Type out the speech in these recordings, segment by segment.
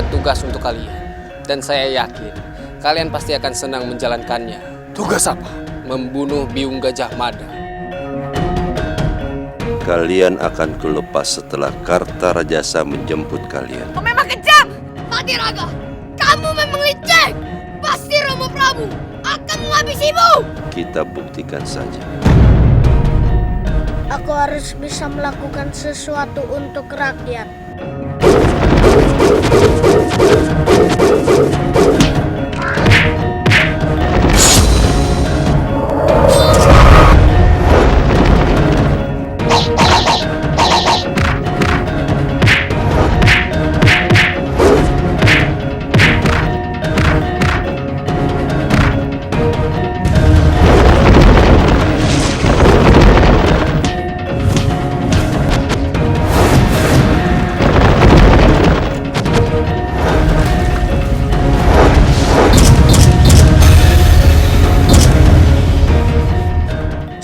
memberikan tugas untuk kalian. Dan saya yakin kalian pasti akan senang menjalankannya. Tugas apa? Membunuh Biung Gajah Mada. Kalian akan kulepas setelah Kartarajasa menjemput kalian. Kau memang kejam, Patiraga. Kamu memang licik. Pasti Romo Prabu akan menghabisimu. Kita buktikan saja. Aku harus bisa melakukan sesuatu untuk rakyat.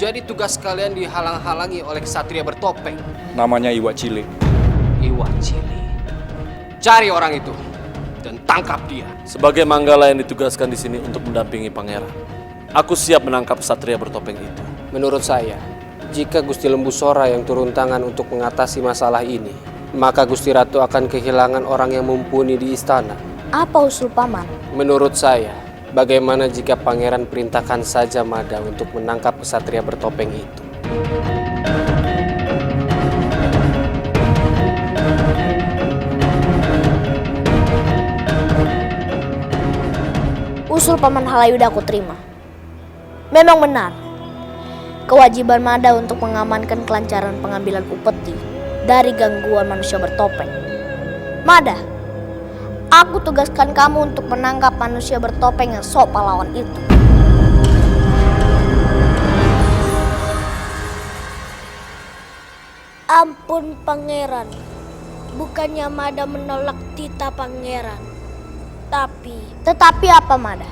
Jadi tugas kalian dihalang-halangi oleh ksatria bertopeng. Namanya Iwa Cile. Iwa Cili. Cari orang itu dan tangkap dia. Sebagai Manggala yang ditugaskan di sini untuk mendampingi pangeran, aku siap menangkap ksatria bertopeng itu. Menurut saya, jika Gusti Lembu Sora yang turun tangan untuk mengatasi masalah ini, maka Gusti Ratu akan kehilangan orang yang mumpuni di istana. Apa usul paman? Menurut saya, bagaimana jika pangeran perintahkan saja Mada untuk menangkap ksatria bertopeng itu? Usul paman Halayuda aku terima. Memang benar. Kewajiban Mada untuk mengamankan kelancaran pengambilan upeti dari gangguan manusia bertopeng. Mada, aku tugaskan kamu untuk menangkap manusia bertopeng yang sok pahlawan itu. Ampun pangeran, bukannya Mada menolak titah pangeran. Tetapi apa Mada?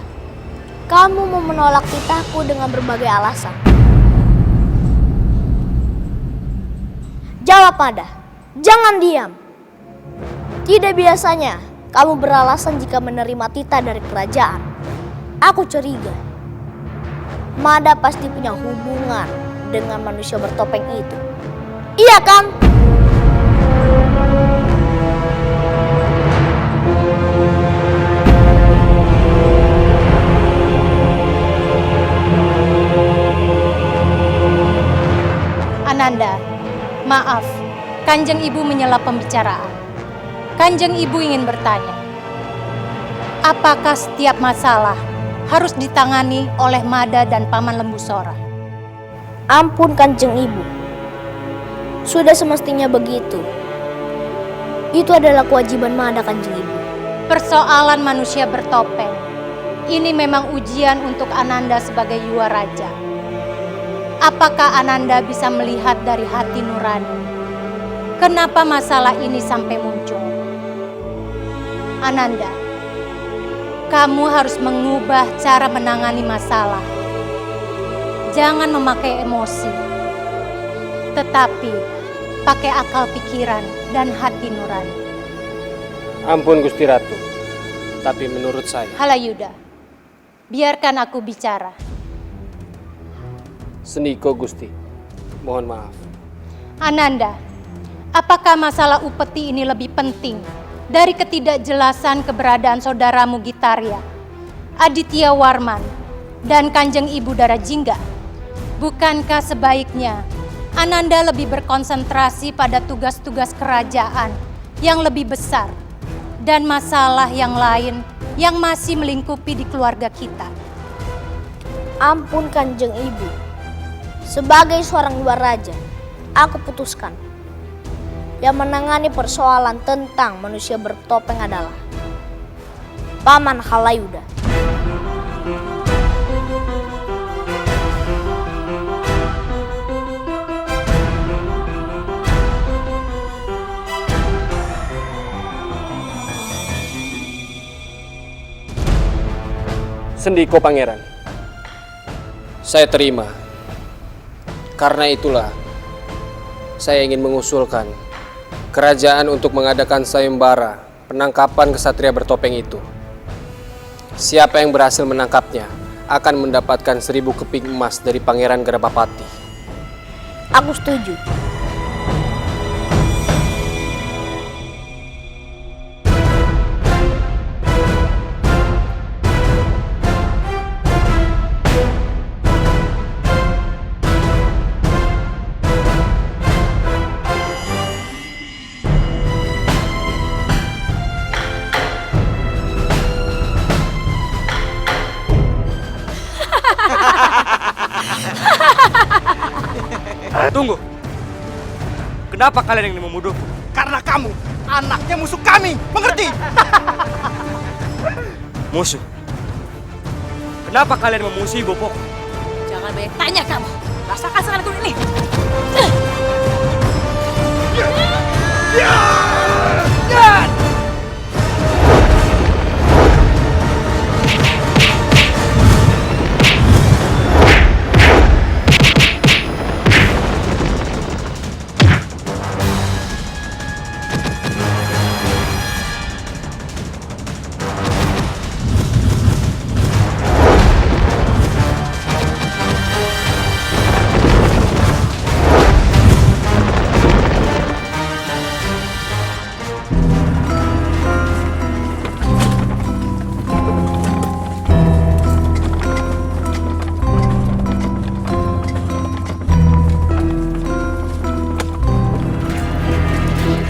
Kamu mau menolak titahku dengan berbagai alasan. Jawab Mada, jangan diam. Tidak biasanya kamu beralasan jika menerima titah dari kerajaan. Aku curiga Mada pasti punya hubungan dengan manusia bertopeng itu. Iya kan? Ananda, maaf, Kanjeng Ibu menyela pembicaraan. Kanjeng Ibu ingin bertanya, apakah setiap masalah harus ditangani oleh Mada dan Paman Lembu Sora? Ampun Kanjeng Ibu, sudah semestinya begitu. Itu adalah kewajiban Mada Kanjeng Ibu. Persoalan manusia bertopeng, ini memang ujian untuk Ananda sebagai Yuwa Raja. Apakah Ananda bisa melihat dari hati nurani? Kenapa masalah ini sampai muncul? Ananda, kamu harus mengubah cara menangani masalah. Jangan memakai emosi, tetapi pakai akal pikiran dan hati nurani. Ampun Gusti Ratu, tapi menurut saya... Halayuda, biarkan aku bicara. Sendiko Gusti, mohon maaf. Ananda, apakah masalah upeti ini lebih penting dari ketidakjelasan keberadaan saudaramu Gitarya, Aditya Warman, dan Kanjeng Ibu Darajingga? Bukankah sebaiknya Ananda lebih berkonsentrasi pada tugas-tugas kerajaan yang lebih besar dan masalah yang lain yang masih melingkupi di keluarga kita? Ampun Kanjeng Ibu, sebagai seorang Yuwa Raja, aku putuskan yang menangani persoalan tentang manusia bertopeng adalah Paman Halayuda. Sendiko Pangeran, saya terima. Karena itulah saya ingin mengusulkan kerajaan untuk mengadakan sayembara penangkapan kesatria bertopeng itu. Siapa yang berhasil menangkapnya akan mendapatkan 1000 keping emas dari Pangeran Garabapati. Aku setuju. Tunggu. Kenapa kalian ingin membunuhku? Karena kamu anaknya musuh kami, mengerti? Musuh. Kenapa kalian memusuhi Bopoku? Jangan banyak tanya kamu. Rasakan seranganku ini.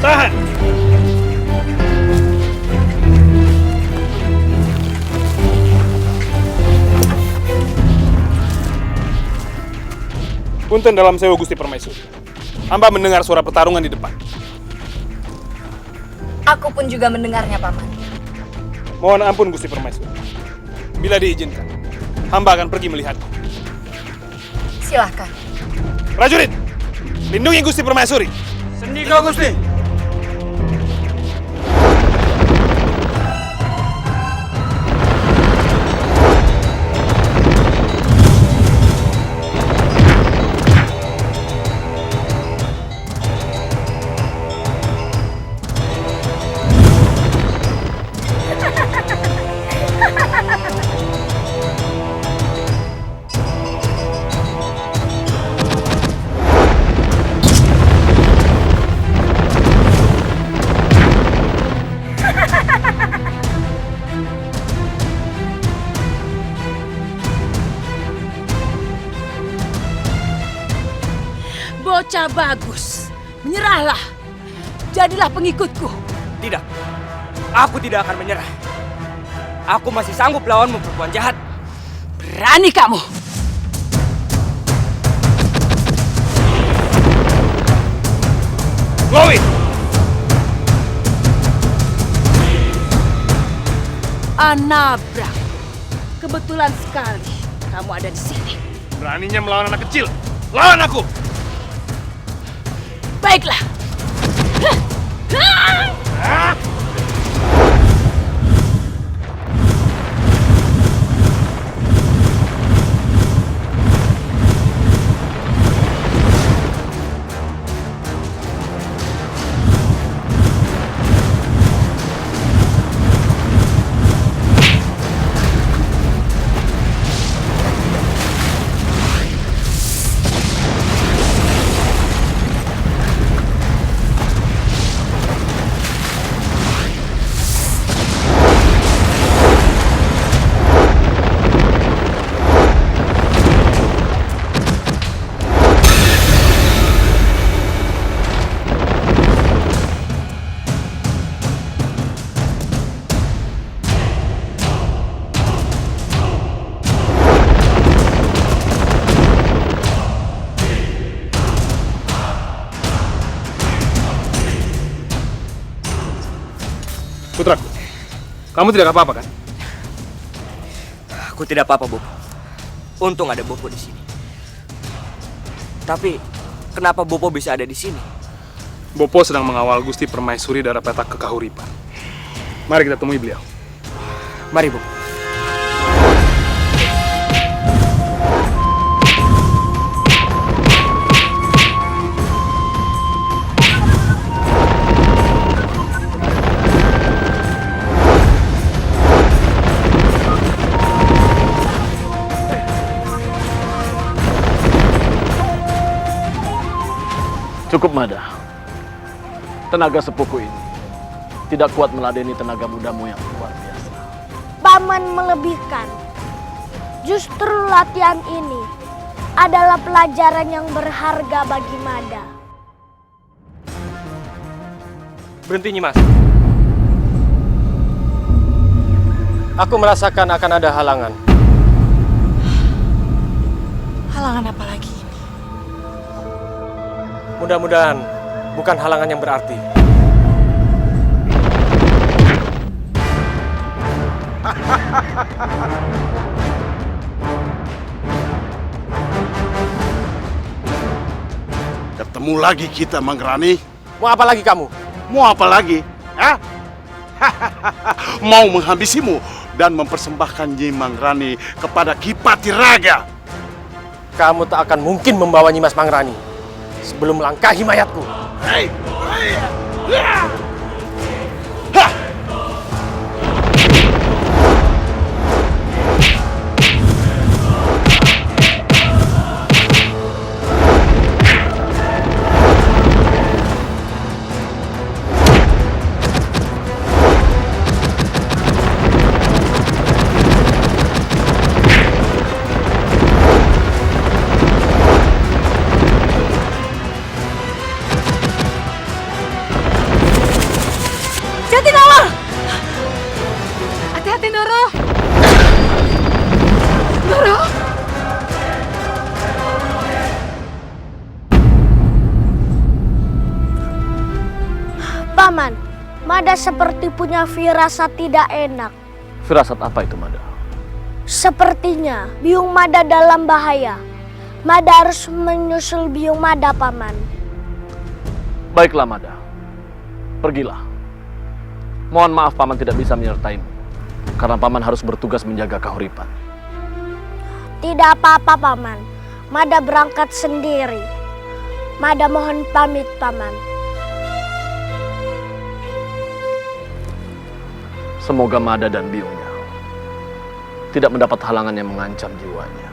Tahan! Punten dalam sewa Gusti Permaisuri. Hamba mendengar suara pertarungan di depan. Aku pun juga mendengarnya, Paman. Mohon ampun Gusti Permaisuri. Bila diizinkan, hamba akan pergi melihatnya. Silahkan. Prajurit, lindungi Gusti Permaisuri. Sendika Gusti. Bocah bagus. Menyerahlah. Jadilah pengikutku. Tidak. Aku tidak akan menyerah. Aku masih sanggup lawanmu, perempuan jahat. Berani kamu. Lowi! Anabrak. Kebetulan sekali kamu ada di sini. Beraninya melawan anak kecil. Lawan aku! Baiklah. Putraku, kamu tidak apa-apa kan? Aku tidak apa-apa, Bopo. Untung ada Bopo di sini. Tapi, kenapa Bopo bisa ada di sini? Bopo sedang mengawal Gusti Permaisuri dari petak kekahuripan. Mari kita temui beliau. Mari, Bopo. Cukup, Mada. Tenaga sepuku ini tidak kuat meladeni tenaga mudamu yang luar biasa. Paman melebihkan. Justru latihan ini adalah pelajaran yang berharga bagi Mada. Berhenti, Nyimas. Aku merasakan akan ada halangan. Halangan apa lagi? Mudah-mudahan bukan halangan yang berarti. Ketemu lagi kita, Manggrani. Mau apa lagi kamu? Mau apa lagi? Hah? Mau menghabisimu dan mempersembahkan Nyi Manggrani kepada Ki Patiraga. Kamu tak akan mungkin membawa Nyimas Mangrani sebelum melangkahi mayatku. Hei! Jatinangor! Hati-hati, Noro! Noro! Paman, Mada seperti punya firasat tidak enak. Firasat apa itu, Mada? Sepertinya biung Mada dalam bahaya. Mada harus menyusul biung Mada, Paman. Baiklah, Mada. Pergilah. Mohon maaf Paman tidak bisa menyertaimu, karena Paman harus bertugas menjaga kahuripan. Tidak apa-apa, Paman. Mada berangkat sendiri. Mada mohon pamit, Paman. Semoga Mada dan biungnya tidak mendapat halangan yang mengancam jiwanya.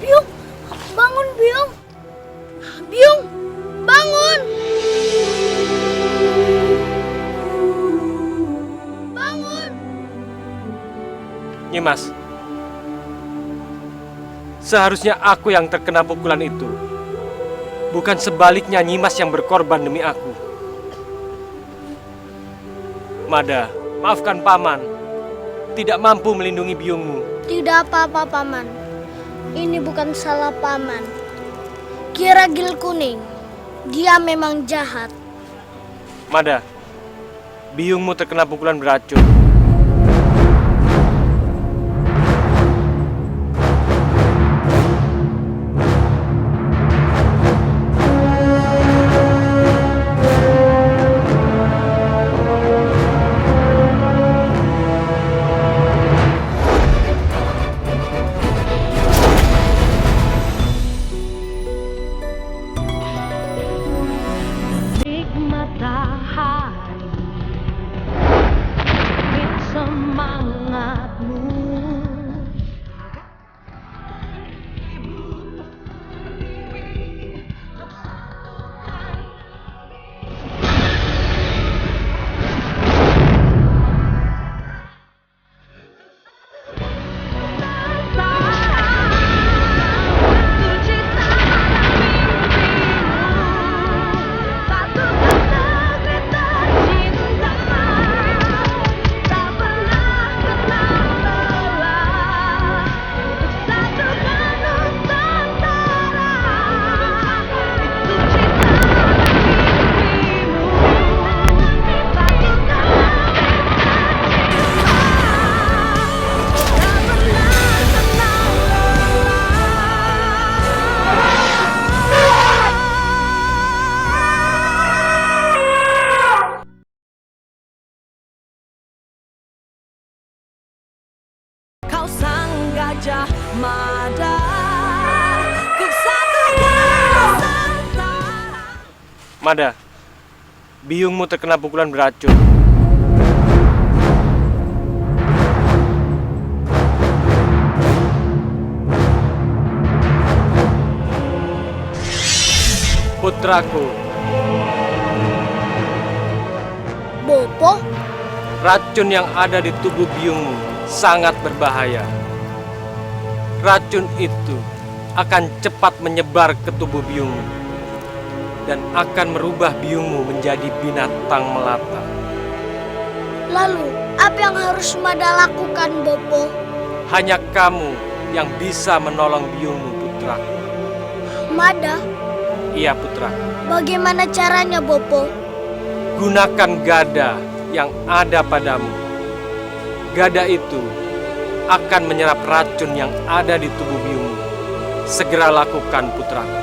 Biung, bangun, Biung. Biung, bangun. Bangun. Nyimas, seharusnya aku yang terkena pukulan itu. Bukan sebaliknya Nyimas yang berkorban demi aku. Mada, maafkan Paman. Tidak mampu melindungi biungmu. Tidak apa-apa, Paman. Ini bukan salah Paman. Kiragil Kuning, dia memang jahat. Mada, biungmu terkena pukulan beracun. Mada, biungmu terkena pukulan beracun. Putraku. Bopo? Racun yang ada di tubuh biungmu sangat berbahaya. Racun itu akan cepat menyebar ke tubuh biungmu dan akan merubah biungmu menjadi binatang melata. Lalu, apa yang harus Mada lakukan, Bopo? Hanya kamu yang bisa menolong biungmu, putraku. Mada? Iya, putraku. Bagaimana caranya, Bopo? Gunakan gada yang ada padamu. Gada itu akan menyerap racun yang ada di tubuh biungmu. Segera lakukan, putraku,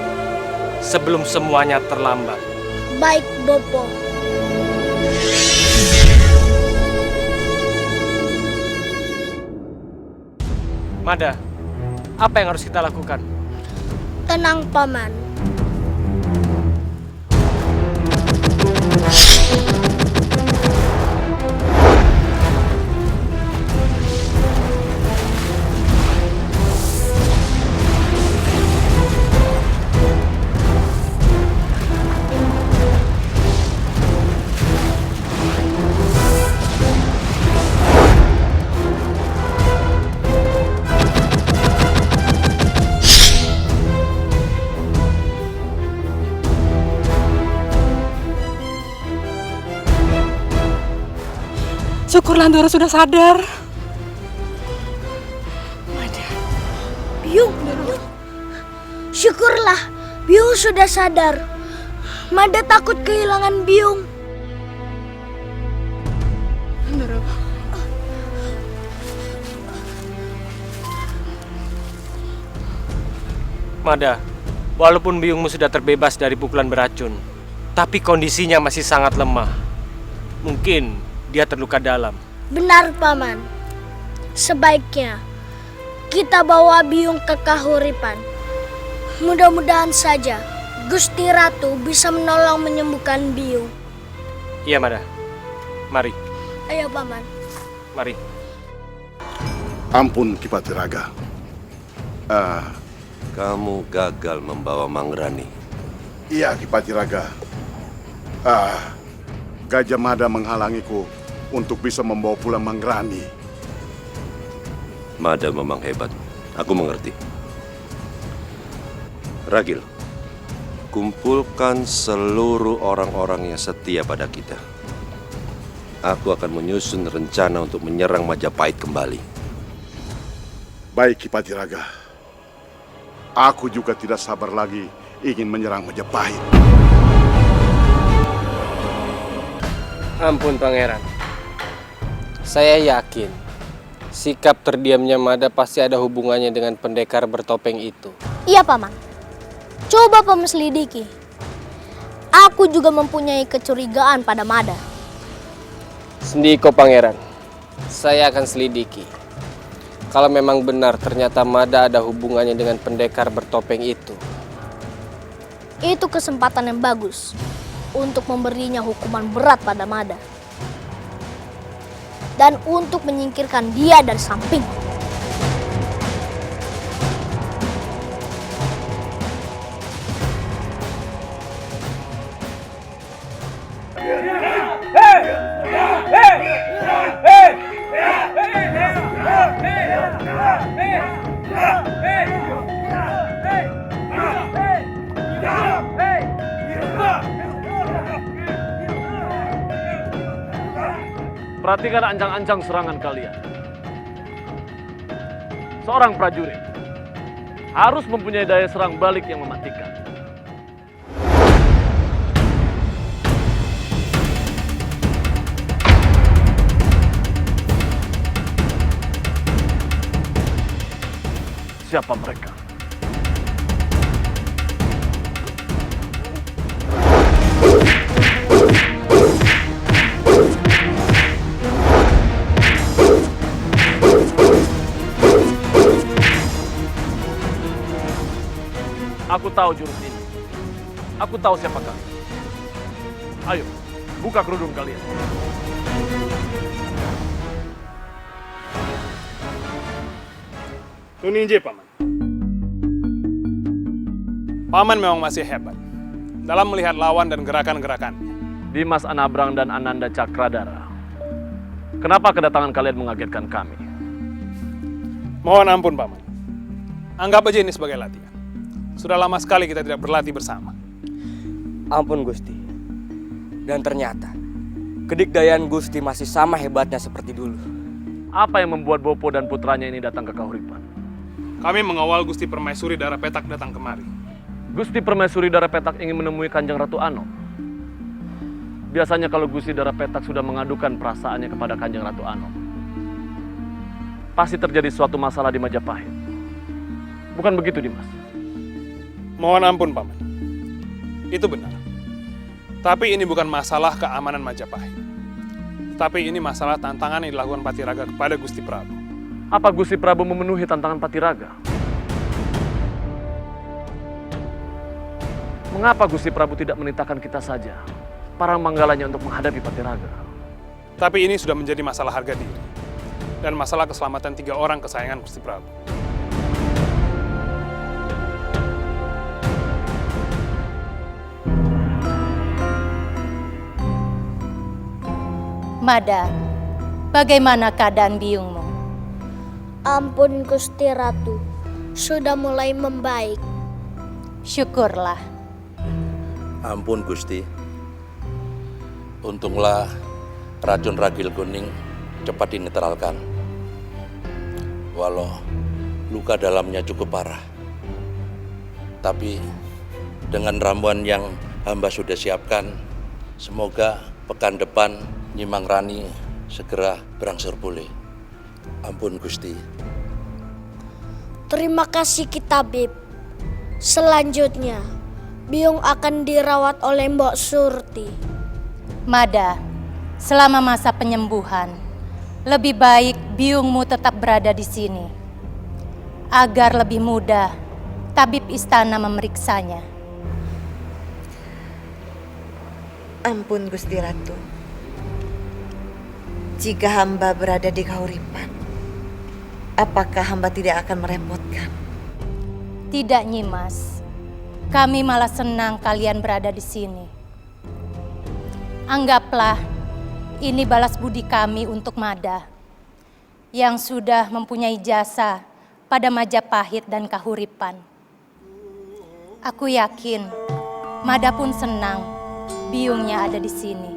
sebelum semuanya terlambat. Baik, Bopo. Mada, apa yang harus kita lakukan? Tenang, Paman. Syukurlah Ndoro sudah sadar. Biung. Syukurlah, Biung sudah sadar. Mada takut kehilangan Biung. Ndoro. Mada, walaupun biungmu sudah terbebas dari pukulan beracun, tapi kondisinya masih sangat lemah. Mungkin dia terluka dalam. Benar, Paman. Sebaiknya kita bawa Biung ke Kahuripan. Mudah-mudahan saja Gusti Ratu bisa menolong menyembuhkan Biung. Iya, Mada. Mari. Ayo, Paman. Mari. Ampun, Kipati Raga. Kamu gagal membawa Mangrani. Iya, Kipati Raga. Gajah Mada menghalangiku untuk bisa membawa pulang Mangrani. Mada memang hebat. Aku mengerti. Ragil, kumpulkan seluruh orang-orang yang setia pada kita. Aku akan menyusun rencana untuk menyerang Majapahit kembali. Baik, Kipati Raga. Aku juga tidak sabar lagi ingin menyerang Majapahit. Ampun, Pangeran. Saya yakin sikap terdiamnya Mada pasti ada hubungannya dengan pendekar bertopeng itu. Iya, Paman. Coba Paman selidiki. Aku juga mempunyai kecurigaan pada Mada. Sendiko, Pangeran. Saya akan selidiki. Kalau memang benar ternyata Mada ada hubungannya dengan pendekar bertopeng itu. Itu kesempatan yang bagus untuk memberinya hukuman berat pada Mada. Dan untuk menyingkirkan dia dari samping. Perhatikan ancang-ancang serangan kalian. Seorang prajurit harus mempunyai daya serang balik yang mematikan. Siapa mereka? Aku tahu jurus ini. Aku tahu siapa kamu. Ayo, buka kerudung kalian. Nuninje, Paman. Paman memang masih hebat dalam melihat lawan dan gerakan-gerakannya. Dimas Anabrang dan Ananda Cakradara. Kenapa kedatangan kalian mengagetkan kami? Mohon ampun, Paman. Anggap aja ini sebagai latihan. Sudah lama sekali kita tidak berlatih bersama. Ampun Gusti. Dan ternyata, kedikdayaan Gusti masih sama hebatnya seperti dulu. Apa yang membuat Bopo dan putranya ini datang ke Kahuripan? Kami mengawal Gusti Permaisuri Dara Petak datang kemari. Gusti Permaisuri Dara Petak ingin menemui Kanjeng Ratu Ano. Biasanya kalau Gusti Dara Petak sudah mengadukan perasaannya kepada Kanjeng Ratu Ano, pasti terjadi suatu masalah di Majapahit. Bukan begitu, Dimas? Mohon ampun, Paman. Itu benar. Tapi ini bukan masalah keamanan Majapahit. Tapi ini masalah tantangan yang dilakukan Patiraga kepada Gusti Prabu. Apa Gusti Prabu memenuhi tantangan Patiraga? Mengapa Gusti Prabu tidak menitahkan kita saja, para manggalanya, untuk menghadapi Patiraga? Tapi ini sudah menjadi masalah harga diri. Dan masalah keselamatan 3 orang kesayangan Gusti Prabu. Mada, bagaimana keadaan biungmu? Ampun Gusti Ratu, sudah mulai membaik. Syukurlah. Ampun Gusti. Untunglah racun ragil kuning cepat dinetralkan. Walau luka dalamnya cukup parah. Tapi dengan ramuan yang hamba sudah siapkan, semoga pekan depan Nyimang Rani segera berangsur pulih. Ampun Gusti. Terima kasih Kitabib. Selanjutnya, Biung akan dirawat oleh Mbok Surti. Mada, selama masa penyembuhan, lebih baik biungmu tetap berada di sini, agar lebih mudah tabib istana memeriksanya. Ampun Gusti Ratu. Jika hamba berada di Kahuripan, apakah hamba tidak akan merepotkan? Tidak, Nyimas. Kami malah senang kalian berada di sini. Anggaplah ini balas budi kami untuk Mada, yang sudah mempunyai jasa pada Majapahit dan Kahuripan. Aku yakin Mada pun senang biungnya ada di sini.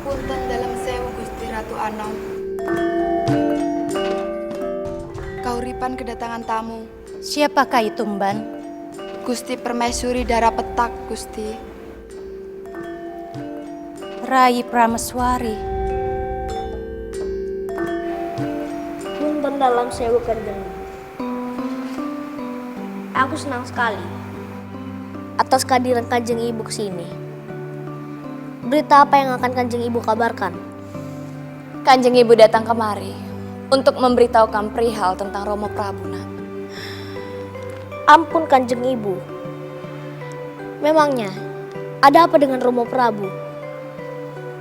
Punten dalam sewu Gusti Ratu Ano. Kahuripan kedatangan tamu. Siapakah itu, Mban? Gusti Permaisuri Dara Petak, Gusti. Rai Prameswari. Punten dalam sewu Kanjeng. Aku senang sekali atas kehadiran Kanjeng Ibu ke sini. Berita apa yang akan Kanjeng Ibu kabarkan? Kanjeng Ibu datang kemari untuk memberitahukan perihal tentang Romo Prabu, Nak. Ampun Kanjeng Ibu. Memangnya ada apa dengan Romo Prabu?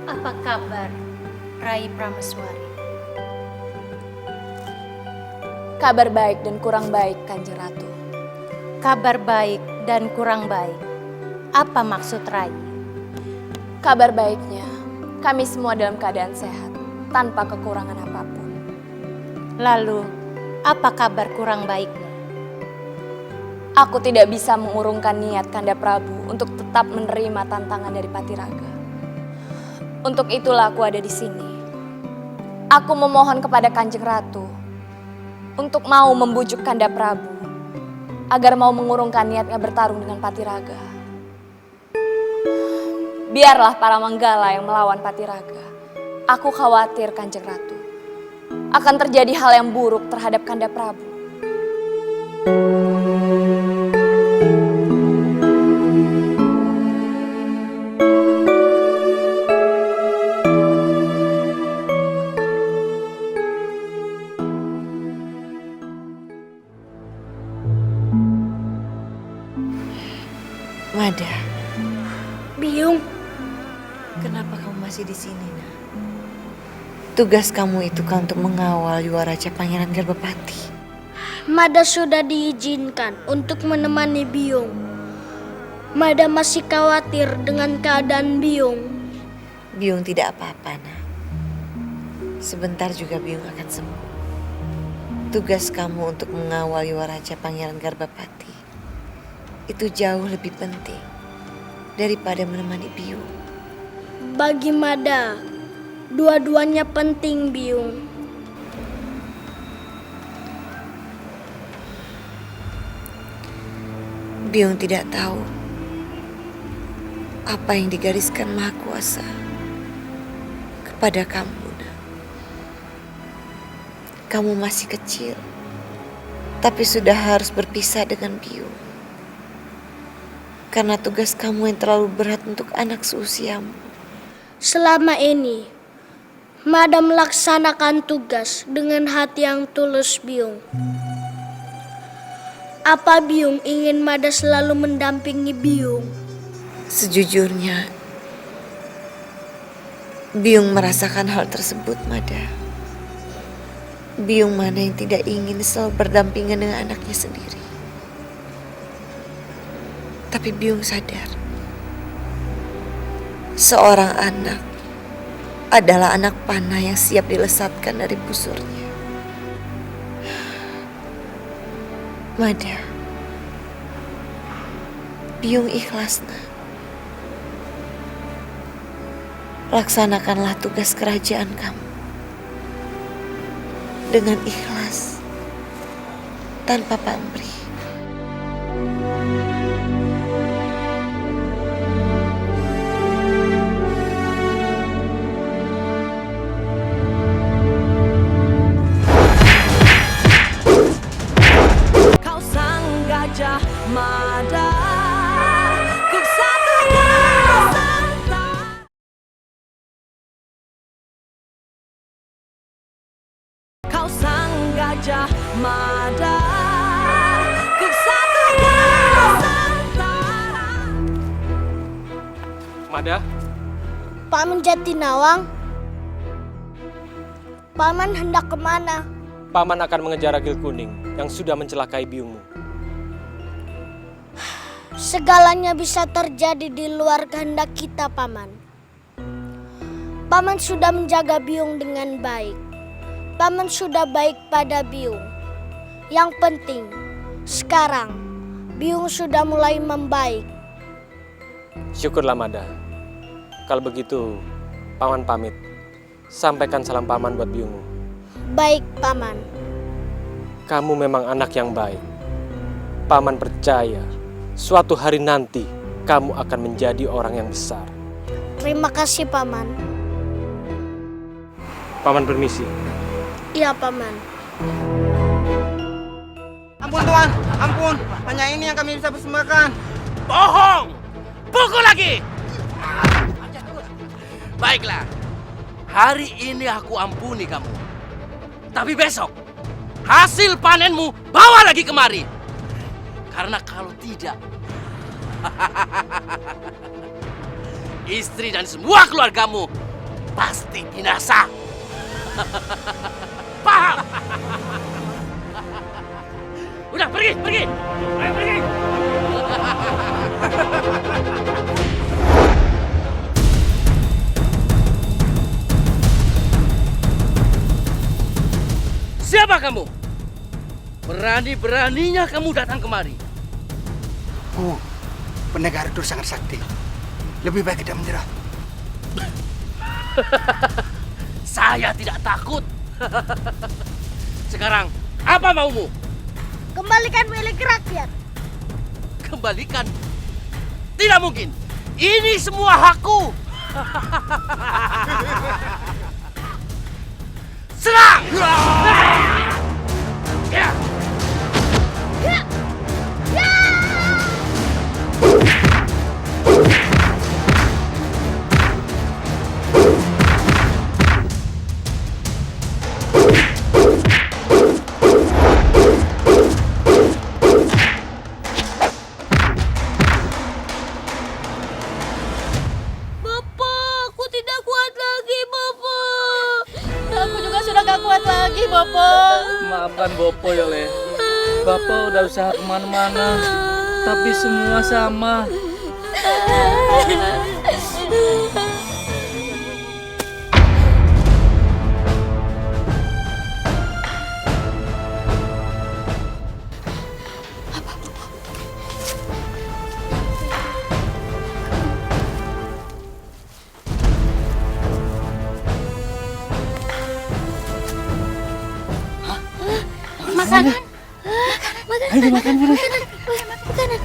Apa kabar, Rai Prameswari? Kabar baik dan kurang baik, Kanjeng Ratu. Kabar baik dan kurang baik. Apa maksud Rai? Kabar baiknya, kami semua dalam keadaan sehat, tanpa kekurangan apapun. Lalu, apa kabar kurang baiknya? Aku tidak bisa mengurungkan niat Kanda Prabu untuk tetap menerima tantangan dari Patiraga. Untuk itulah aku ada di sini. Aku memohon kepada Kanjeng Ratu untuk mau membujuk Kanda Prabu agar mau mengurungkan niatnya bertarung dengan Patiraga. Biarlah para manggala yang melawan Patiraga. Aku khawatir, Kanjeng Ratu, akan terjadi hal yang buruk terhadap Kanda Prabu. Mada, Biung, kenapa kamu masih di sini, Nak? Tugas kamu itu kan untuk mengawal Yuwaraja Pangeran Garbapati. Mada sudah diizinkan untuk menemani Biung. Mada masih khawatir dengan keadaan Biung. Biung tidak apa-apa, Nak. Sebentar juga Biung akan sembuh. Tugas kamu untuk mengawal Yuwaraja Pangeran Garbapati itu jauh lebih penting daripada menemani Biung. Bagi Mada, dua-duanya penting, Biung. Biung tidak tahu apa yang digariskan Maha Kuasa kepada kamu, Nak. Kamu masih kecil, tapi sudah harus berpisah dengan Biung. Karena tugas kamu yang terlalu berat untuk anak seusiamu. Selama ini, Mada melaksanakan tugas dengan hati yang tulus, Biung. Apa Biung ingin Mada selalu mendampingi Biung? Sejujurnya, Biung merasakan hal tersebut, Mada. Biung mana yang tidak ingin selalu berdampingan dengan anaknya sendiri. Tapi Biung sadar, seorang anak adalah anak panah yang siap dilesatkan dari busurnya. Mada, Biung ikhlas, Nak. Laksanakanlah tugas kerajaan kamu dengan ikhlas, tanpa pamrih. Kau sang gajah mada, ku satukan serta. Kau sang gajah mada, ku satukan serta. Mada, Paman Jatinawang, Paman hendak kemana? Paman akan mengejar Ragil Kuning yang sudah mencelakai biungmu. Segalanya bisa terjadi di luar kehendak kita, Paman. Paman sudah menjaga Biung dengan baik. Paman sudah baik pada Biung. Yang penting, sekarang Biung sudah mulai membaik. Syukurlah Mada. Kalau begitu, Paman pamit. Sampaikan salam Paman buat biungmu. Baik, Paman. Kamu memang anak yang baik. Paman percaya suatu hari nanti kamu akan menjadi orang yang besar. Terima kasih, Paman. Paman permisi. Iya, Paman. Ampun Tuan, ampun. Hanya ini yang kami bisa persembahkan. Bohong! Pukul lagi! Baiklah, hari ini aku ampuni kamu. Tapi besok, hasil panenmu bawa lagi kemari. Karena kalau tidak, istri dan semua keluargamu pasti binasa. Paham? Udah pergi, pergi. Ayo pergi. Siapa kamu? Berani-beraninya kamu datang kemari. Pendekar itu sangat sakti. Lebih baik kita menyerah. Saya tidak takut. Sekarang, apa maumu? Kembalikan milik rakyat. Kembalikan? Tidak mungkin. Ini semua hakku. Serang! Ya. gak kuat lagi, Bopo. Maafkan Bopo ya, Le. Bapak udah usaha kemana-mana, tapi semua sama. Makanan. Ayo makan dulu. Makanan.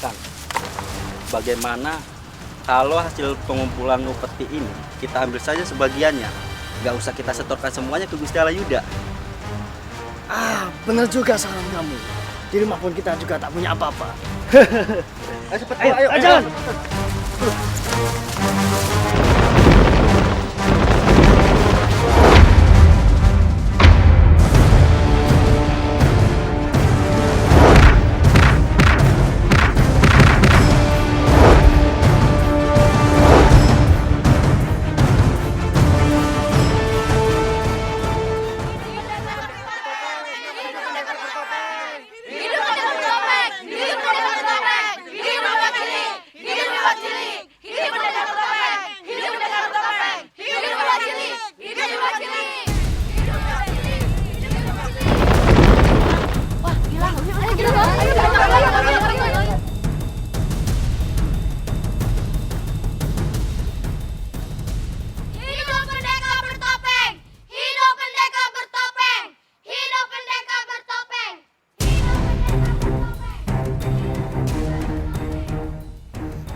Kang, bagaimana kalau hasil pengumpulan upeti ini kita ambil saja sebagiannya? Gak usah kita setorkan semuanya ke Gusti Alayuda. Benar juga saran kamu. Di rumah pun kita juga tak punya apa-apa. Ayo, jalan.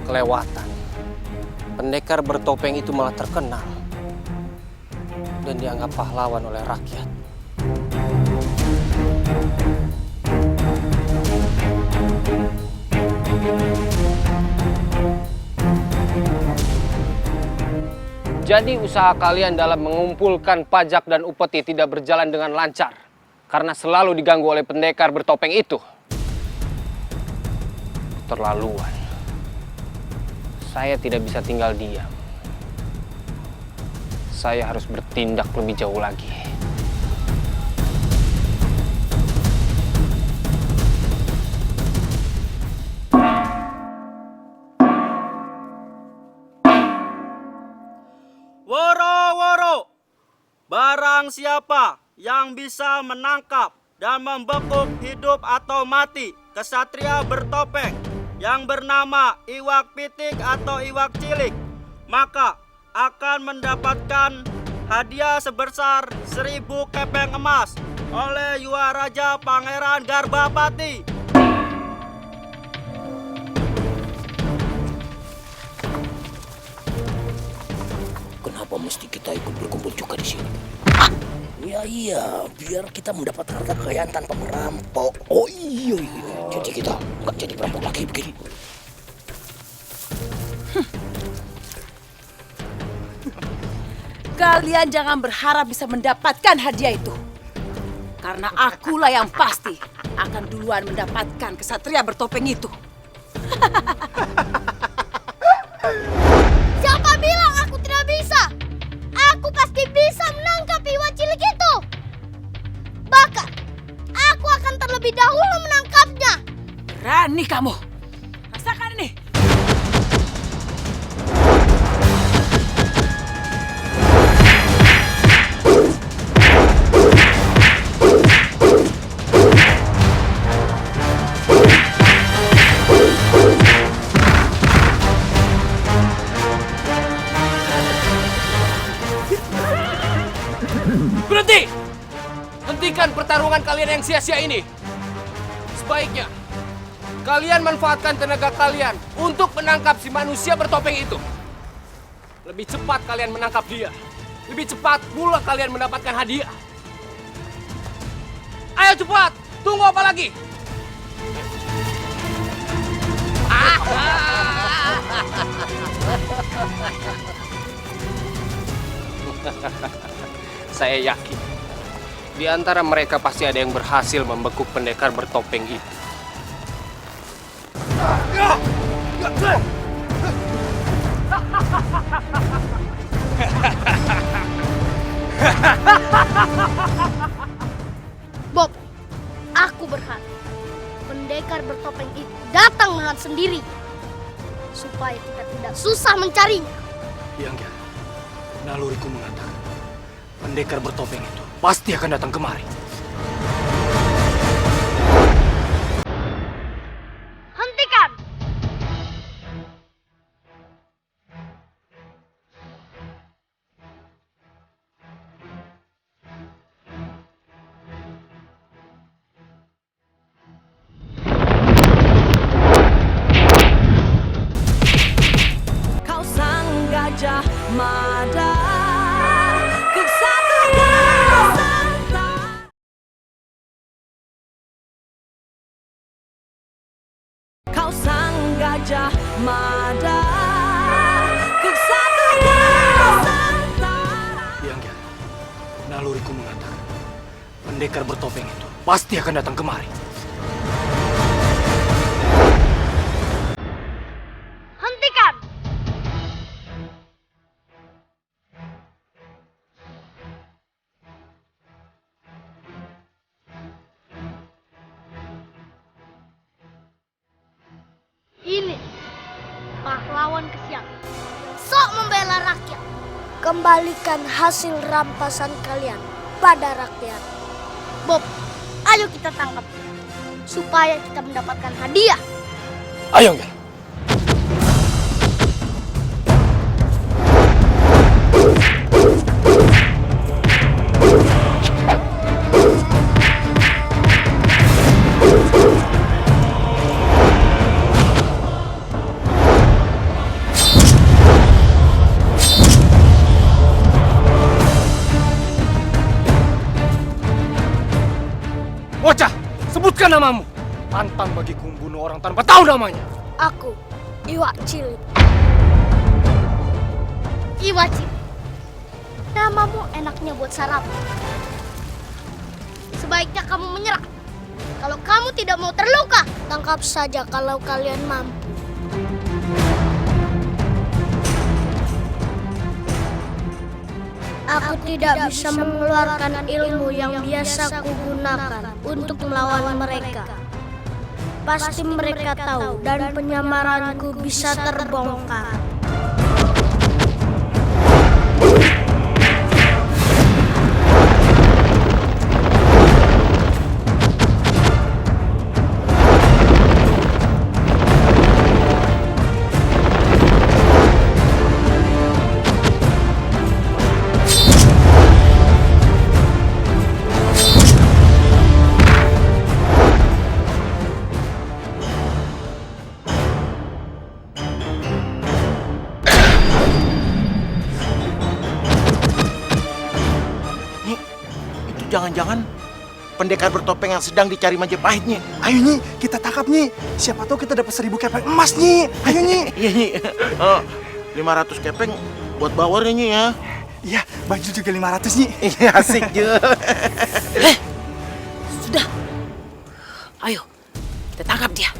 Kelewatan. Pendekar bertopeng itu malah terkenal dan dianggap pahlawan oleh rakyat. Jadi usaha kalian dalam mengumpulkan pajak dan upeti tidak berjalan dengan lancar karena selalu diganggu oleh pendekar bertopeng itu. Keterlaluan. Saya tidak bisa tinggal diam. Saya harus bertindak lebih jauh lagi. Woro-woro, barang siapa yang bisa menangkap dan membekuk hidup atau mati kesatria bertopeng yang bernama Iwak Pitik atau Iwak Cilik, maka akan mendapatkan hadiah sebesar 1000 kepeng emas oleh Yuaraja Pangeran Garbapati. Kenapa mesti kita ikut berkumpul juga di sini? Iya, biar kita mendapat harta kekayaan tanpa merampok. Oh iya. Jadi kita nggak jadi perampok lagi begini. Kalian jangan berharap bisa mendapatkan hadiah itu. Karena akulah yang pasti akan duluan mendapatkan kesatria bertopeng itu. Siapa bilang aku tidak bisa? Aku pasti bisa menangkap Iwak Cilik itu. Bahkan, aku akan terlebih dahulu menangkapnya. Berani kamu. Rasakan ini. Berhenti! Hentikan pertarungan kalian yang sia-sia ini. Sebaiknya, kalian manfaatkan tenaga kalian untuk menangkap si manusia bertopeng itu. Lebih cepat kalian menangkap dia, lebih cepat pula kalian mendapatkan hadiah. Ayo cepat! Tunggu apa lagi? Saya yakin di antara mereka pasti ada yang berhasil membekuk pendekar bertopeng itu. Bob, aku berharap pendekar bertopeng itu datang dengan sendiri supaya kita tidak susah mencarinya. Yang naluriku mengatakan pendekar bertopeng itu pasti akan datang kemari. Hentikan! Kau sang gajah mada. Kau sang gajah mada, kesatria Nusantara. Yang naluriku mengatakan pendekar bertopeng itu pasti akan datang kemari. Hentikan! Ini pahlawan kesiangan, sok membela rakyat. Kembalikan hasil rampasan kalian pada rakyat. Bob, ayo kita tangkap supaya kita mendapatkan hadiah. Ayo, Ngel. Bocah, sebutkan namamu. Pantang bagiku membunuh orang tanpa tahu namanya. Aku, Iwak Cilik. Iwak Cilik. Namamu enaknya buat sarapan. Sebaiknya kamu menyerah. Kalau kamu tidak mau terluka, tangkap saja kalau kalian mampu. Aku tidak bisa mengeluarkan ilmu yang biasa kugunakan untuk melawan mereka. Pasti mereka tahu dan penyamaranku bisa terbongkar. Jangan-jangan pendekar bertopeng yang sedang dicari Majapahit, Nyi. Ayo, Nyi, kita tangkap, Nyi. Siapa tahu kita dapat 1000 kepeng emas, Nyi. Ayo, Nyi. Iya, Nyi. 500 kepeng buat bawarnya, Nyi, ya. Iya, baju juga 500, Nyi. Iya, asik juga. Sudah. Ayo, kita tangkap dia.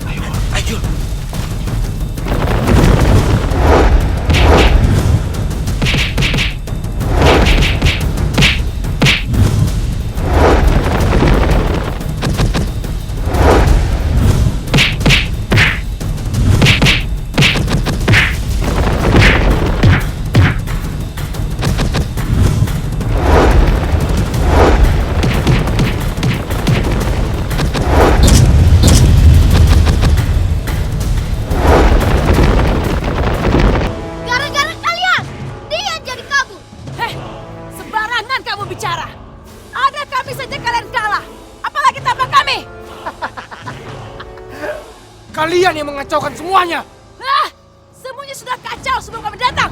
Ayo, ayo. Kalian yang mengacaukan semuanya. Semuanya sudah kacau sebelum kami datang.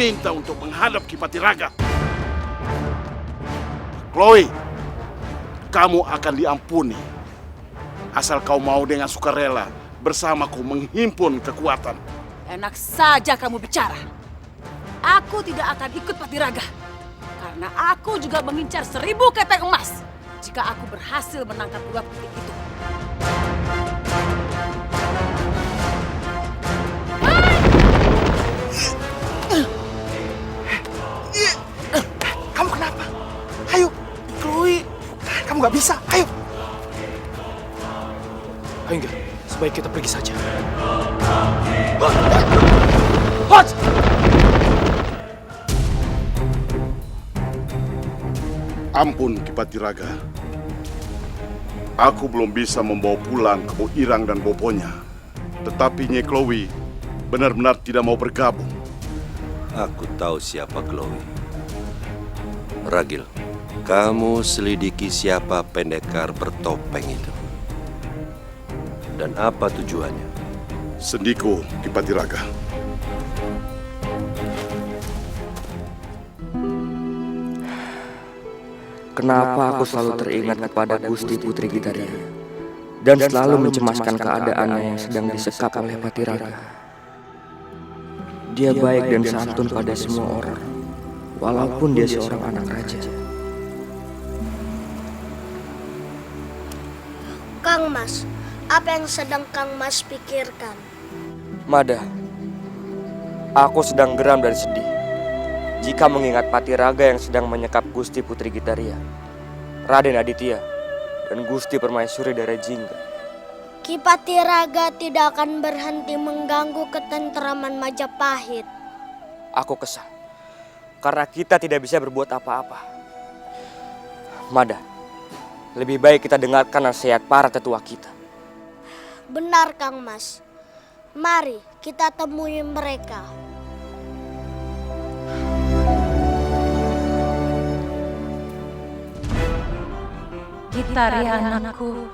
diminta untuk menghadap Ki Patiraga. Chloe, kamu akan diampuni asal kau mau dengan sukarela bersamaku menghimpun kekuatan. Enak saja kamu bicara. Aku tidak akan ikut Patiraga. Karena aku juga mengincar 1000 kepeng emas jika aku berhasil menangkap dua putih itu. Kamu kenapa? Ayo, Chloe. Kamu nggak bisa. Ayo. Ayo enggak, sebaik kita pergi saja. Hot! Ampun Ki Patiraga. Aku belum bisa membawa pulang ke Bo Irang dan Boponya. Tetapi Nyai Chloe benar-benar tidak mau bergabung. Aku tahu siapa Chloe. Ragil, kamu selidiki siapa pendekar bertopeng itu. Dan apa tujuannya? Sendiku Ki Patiraga. Kenapa aku selalu teringat kepada Gusti Putri Gitaria dan selalu mencemaskan keadaannya yang sedang disekap oleh Patiraga. Dia baik dan santun pada semua orang, walaupun dia seorang anak raja. Kang Mas, apa yang sedang Kang Mas pikirkan? Mada, aku sedang geram dan sedih jika mengingat Patiraga yang sedang menyekap Gusti Putri Gitaria, Raden Aditya, dan Gusti Permaisuri dari Jingga. Ki Patiraga tidak akan berhenti mengganggu ketentraman Majapahit. Aku kesal karena kita tidak bisa berbuat apa-apa. Mada, lebih baik kita dengarkan nasihat para tetua kita. Benar Kang Mas. Mari kita temui mereka. Gitaria anakku.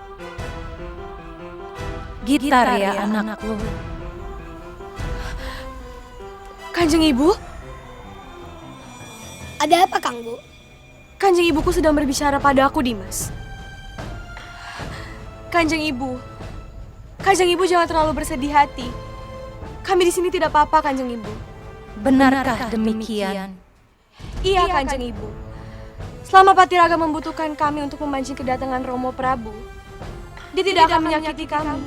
Gitaria anakku. Kanjeng Ibu? Ada apa Kang Bu? Kanjeng Ibuku sedang berbicara pada aku, Dimas. Kanjeng Ibu. Kanjeng Ibu jangan terlalu bersedih hati. Kami di sini tidak apa-apa, Kanjeng Ibu. Benarkah demikian? Iya, Kanjeng Ibu. Selama Patiraga membutuhkan kami untuk memancing kedatangan Romo Prabu, dia tidak akan menyakiti kami.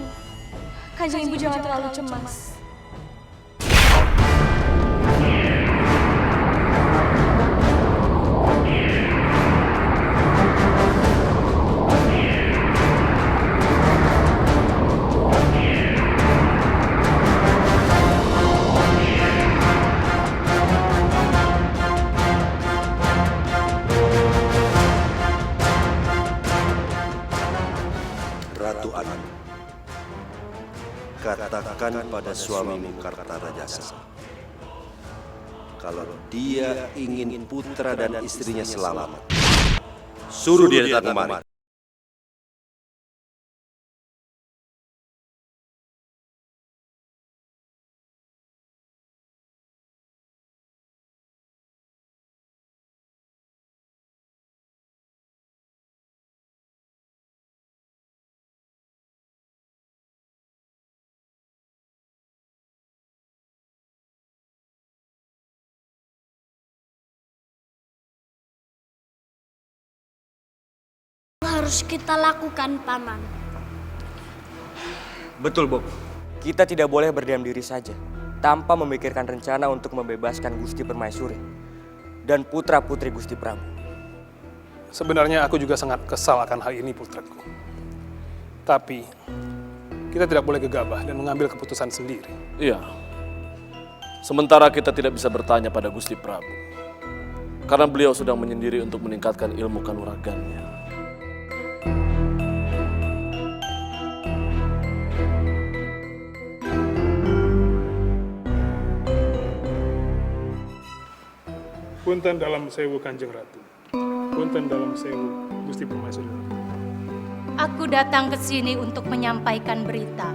Kanjeng Ibu jangan terlalu cemas. Ratu Anu, katakan pada suamimu Kartarajasa, kalau dia ingin putra dan istrinya selamat, suruh dia datang kemari. Harus kita lakukan, Paman. Betul, Bob. Kita tidak boleh berdiam diri saja tanpa memikirkan rencana untuk membebaskan Gusti Permaisuri dan putra-putri Gusti Prabu. Sebenarnya aku juga sangat kesal akan hal ini, putraku. Tapi kita tidak boleh gegabah dan mengambil keputusan sendiri. Iya. Sementara kita tidak bisa bertanya pada Gusti Prabu, karena beliau sedang menyendiri untuk meningkatkan ilmu kanuragannya. Punten dalam sewu Kanjeng Ratu. Punten dalam sewu Gusti Permaisuri. Aku datang ke sini untuk menyampaikan berita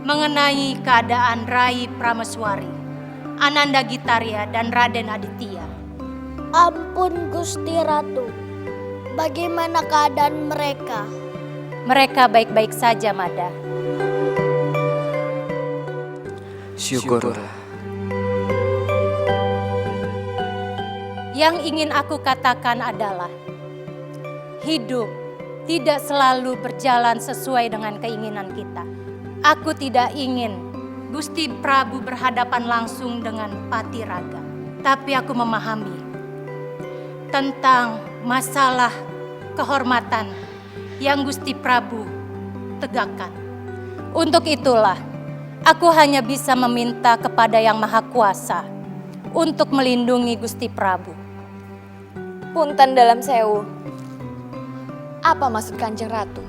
mengenai keadaan Rai Prameswari Ananda Gitaria dan Raden Aditya. Ampun Gusti Ratu, bagaimana keadaan mereka? Mereka baik-baik saja, Mada. Syukurlah. Yang ingin aku katakan adalah, hidup tidak selalu berjalan sesuai dengan keinginan kita. Aku tidak ingin Gusti Prabu berhadapan langsung dengan Patiraga. Tapi aku memahami tentang masalah kehormatan yang Gusti Prabu tegakkan. Untuk itulah, aku hanya bisa meminta kepada Yang Maha Kuasa untuk melindungi Gusti Prabu. Punten dalam sewu. Apa maksud Kanjeng Ratu?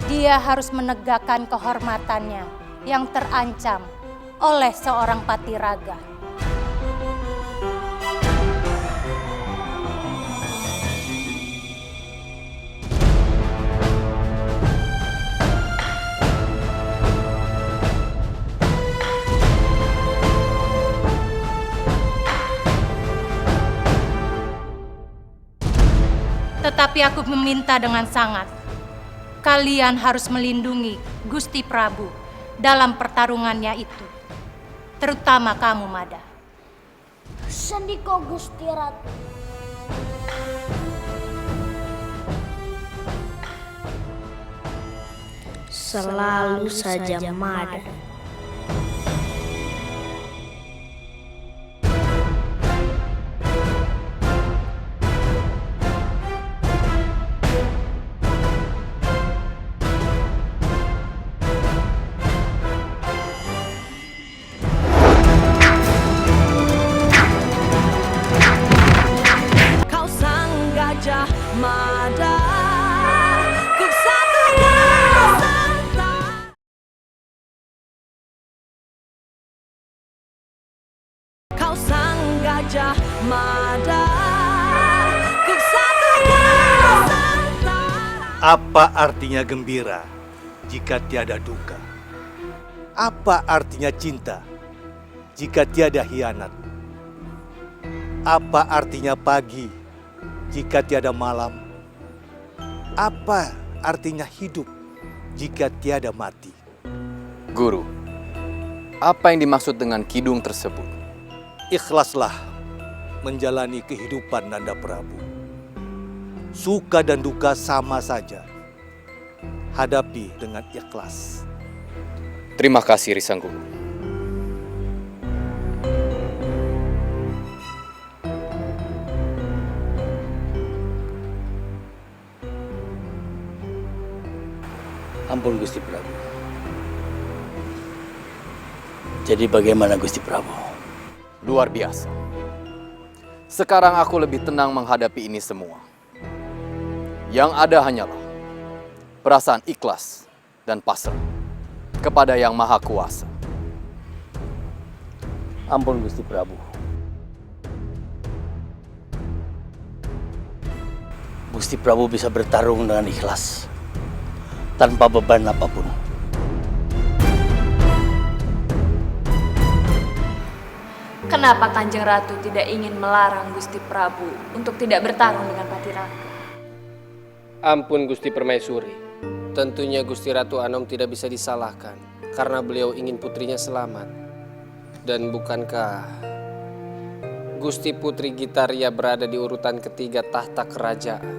Dia harus menegakkan kehormatannya yang terancam oleh seorang Patiraga. Tetapi aku meminta dengan sangat, kalian harus melindungi Gusti Prabu dalam pertarungannya itu. Terutama kamu, Mada. Sendiko Gusti Ratu. Selalu saja Mada. Apa artinya gembira jika tiada duka? Apa artinya cinta jika tiada hianat? Apa artinya pagi jika tiada malam? Apa artinya hidup jika tiada mati? Guru, apa yang dimaksud dengan kidung tersebut? Ikhlaslah menjalani kehidupan Nanda Prabu. Suka dan duka sama saja. Hadapi dengan ikhlas. Terima kasih, Risang Guru. Ampun Gusti Prabu. Jadi bagaimana Gusti Prabu? Luar biasa. Sekarang aku lebih tenang menghadapi ini semua. Yang ada hanyalah perasaan ikhlas dan pasrah kepada Yang Maha Kuasa. Ampun Gusti Prabu. Gusti Prabu bisa bertarung dengan ikhlas tanpa beban apapun. Kenapa Kanjeng Ratu tidak ingin melarang Gusti Prabu untuk tidak bertarung dengan Patiraga? Ampun Gusti Permaisuri, tentunya Gusti Ratu Anom tidak bisa disalahkan karena beliau ingin putrinya selamat. Dan bukankah Gusti Putri Gitaria berada di urutan ketiga tahta kerajaan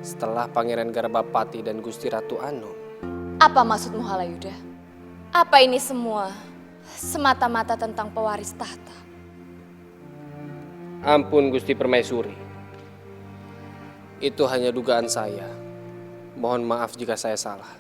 setelah Pangeran Garbapati dan Gusti Ratu Anom? Apa maksudmu Halayuda? Apa ini semua semata-mata tentang pewaris tahta? Ampun Gusti Permaisuri. Itu hanya dugaan saya. Mohon maaf jika saya salah.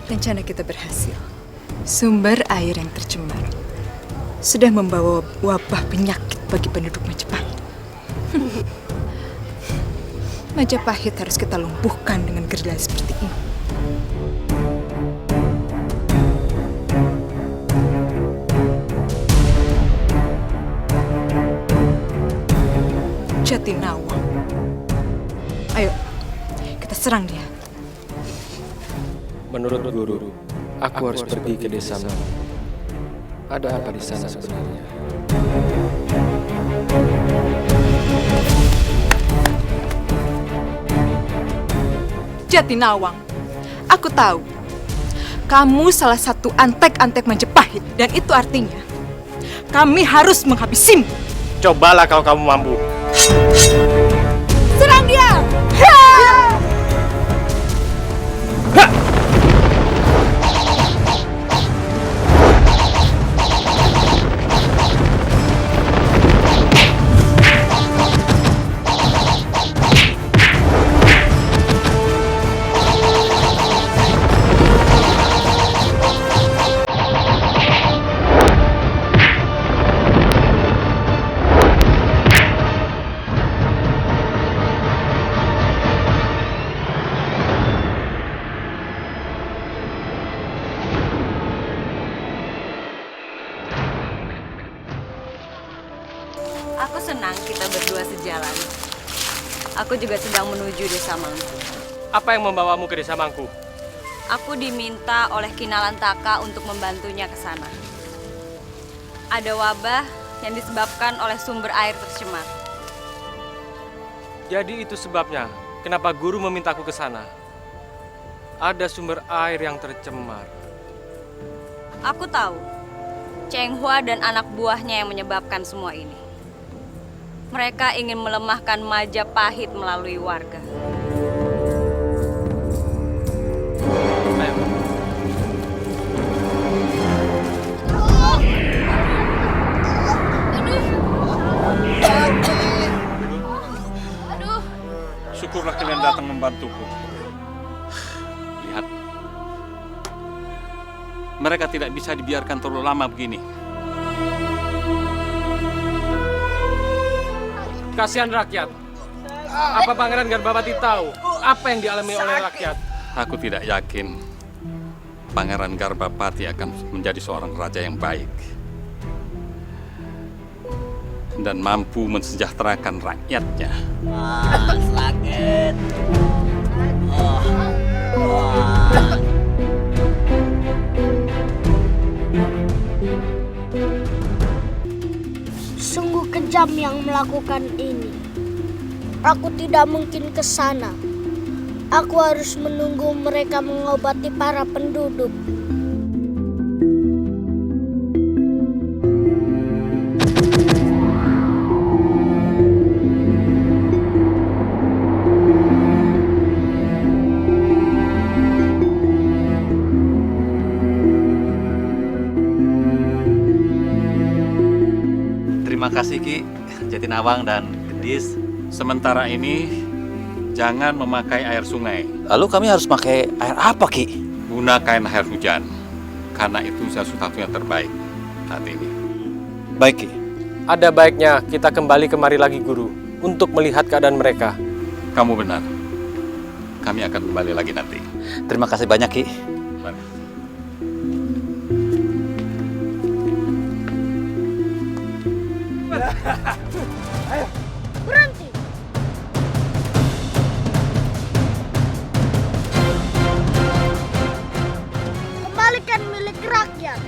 Rencana kita berhasil. Sumber air yang tercemar sudah membawa wabah penyakit bagi penduduk Majapahit. Majapahit harus kita lumpuhkan dengan gerilya seperti ini. Jatinawang. Ayo, kita serang dia. Menurut guru, aku harus pergi ke desa Mang. Ada apa di sana sebenarnya? Jatinawang, aku tahu kamu salah satu antek-antek Majapahit, dan itu artinya kami harus menghabisimu. Cobalah kalau kamu mampu. Serang dia! Aku senang kita berdua sejalan. Aku juga sedang menuju desa Mangku. Apa yang membawamu ke desa Mangku? Aku diminta oleh Kinalantaka untuk membantunya ke sana. Ada wabah yang disebabkan oleh sumber air tercemar. Jadi itu sebabnya kenapa guru memintaku ke sana. Ada sumber air yang tercemar. Aku tahu, Cheng Hua dan anak buahnya yang menyebabkan semua ini. Mereka ingin melemahkan Majapahit melalui warga. Syukurlah kalian datang membantuku. Lihat, mereka tidak bisa dibiarkan terlalu lama begini. Kasihan rakyat. Apa Pangeran Garbapati tahu apa yang dialami oleh rakyat? Aku tidak yakin Pangeran Garbapati akan menjadi seorang raja yang baik dan mampu mensejahterakan rakyatnya. Sakit. Sungguh kejam yang melakukan ini. Aku tidak mungkin ke sana. Aku harus menunggu mereka mengobati para penduduk. Terima kasih Ki, Jatinawang dan Gendis. Sementara ini jangan memakai air sungai. Lalu kami harus pakai air apa, Ki? Gunakan air hujan, karena itu satu-satunya terbaik saat ini. Baik, Ki. Ada baiknya kita kembali kemari lagi, Guru, untuk melihat keadaan mereka. Kamu benar. Kami akan kembali lagi nanti. Terima kasih banyak, Ki. Ayo, berhenti. Kembalikan milik rakyat.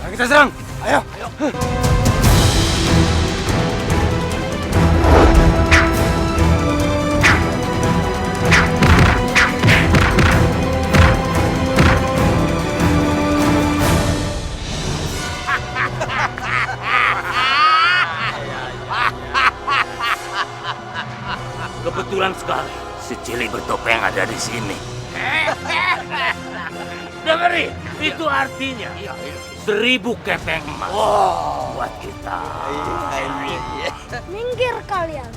Ayo kita serang. Ayo. Kebetulan sekali si Cili bertopeng ada di sini. Dengerin, itu artinya 1000 kepeng emas buat kita. Minggir kalian.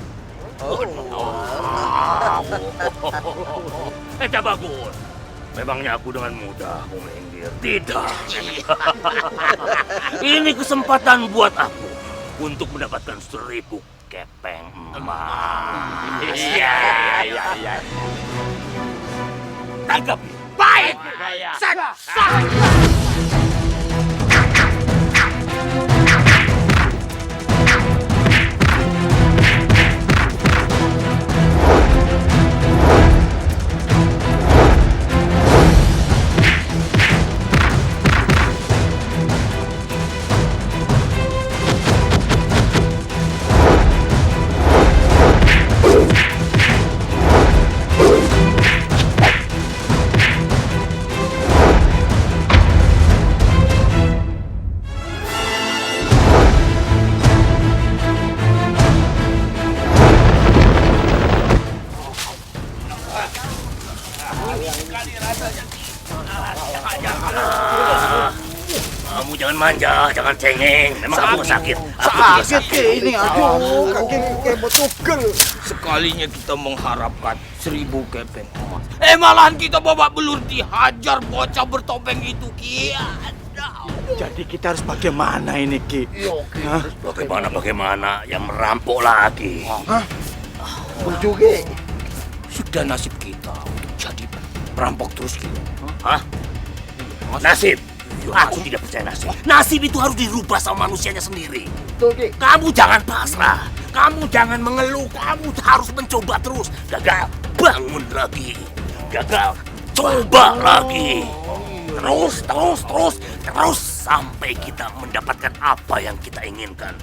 Bagus. Memangnya aku dengan mudah mau minggir? Tidak. Ini kesempatan buat aku untuk mendapatkan 1000 kepeng emas. Iya. Tangkap. Baik. Jangan manja, jangan cengeng. Memang kamu sakit. Aku juga sakit. Ini aduh, kaki kayak betul. Sekalinya kita mengharapkan 1000 kepeng emas. Malahan kita babak belur dihajar bocah bertopeng itu, Ki. Jadi kita harus bagaimana ini, Ki? Bagaimana? Yang merampok lagi. Hah? Juga. Sudah nasib kita untuk jadi perampok terus, Ki. Hah? Nasib? Aku tidak percaya nasib. Nasib itu harus dirubah sama manusianya sendiri. Kamu jangan pasrah. Kamu jangan mengeluh. Kamu harus mencoba terus. Gagal, bangun lagi. Gagal, coba lagi. Terus sampai kita mendapatkan apa yang kita inginkan.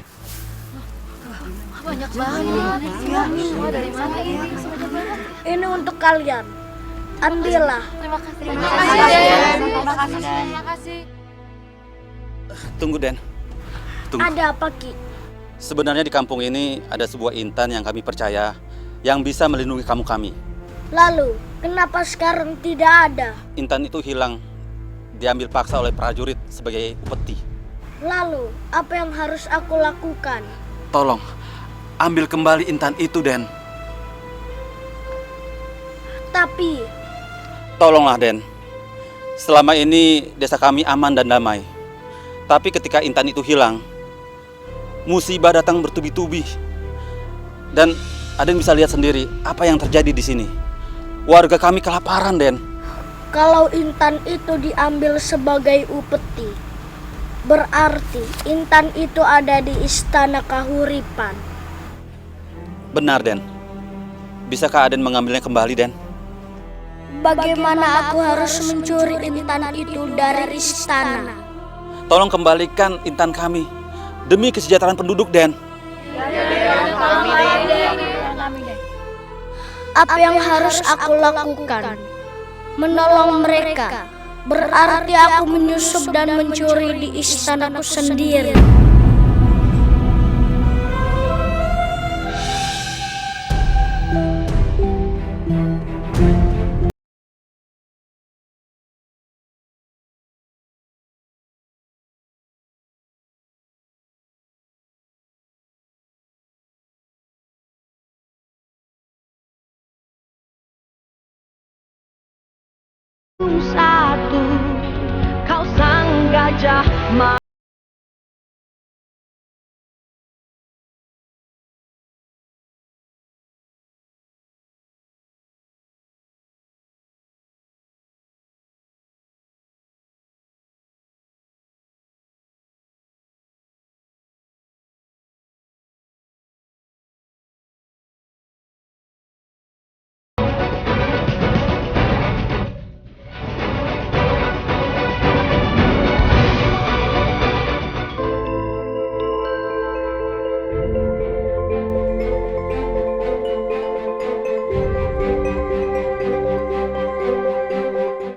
Banyak banget. Dari mana ini? Ini untuk kalian. Ambillah. Terima kasih. Tunggu, Den. Tunggu. Ada apa, Ki? Sebenarnya di kampung ini ada sebuah intan yang kami percaya yang bisa melindungi kami. Lalu, kenapa sekarang tidak ada? Intan itu hilang, diambil paksa oleh prajurit sebagai upeti. Lalu, apa yang harus aku lakukan? Tolong, ambil kembali intan itu, Den. Tapi, tolonglah, Den. Selama ini desa kami aman dan damai. Tapi ketika intan itu hilang, musibah datang bertubi-tubi. Dan Aden bisa lihat sendiri apa yang terjadi di sini. Warga kami kelaparan, Den. kalau intan itu diambil sebagai upeti, berarti intan itu ada di istana Kahuripan. Benar, Den. Bisakah Aden mengambilnya kembali, Den? Bagaimana aku harus mencuri intan itu dari istana? Tolong kembalikan intan kami demi kesejahteraan penduduk, Den. Apa yang harus aku lakukan? Menolong mereka. Berarti aku menyusup dan mencuri di istanaku sendiri. Satu, kau sang gajah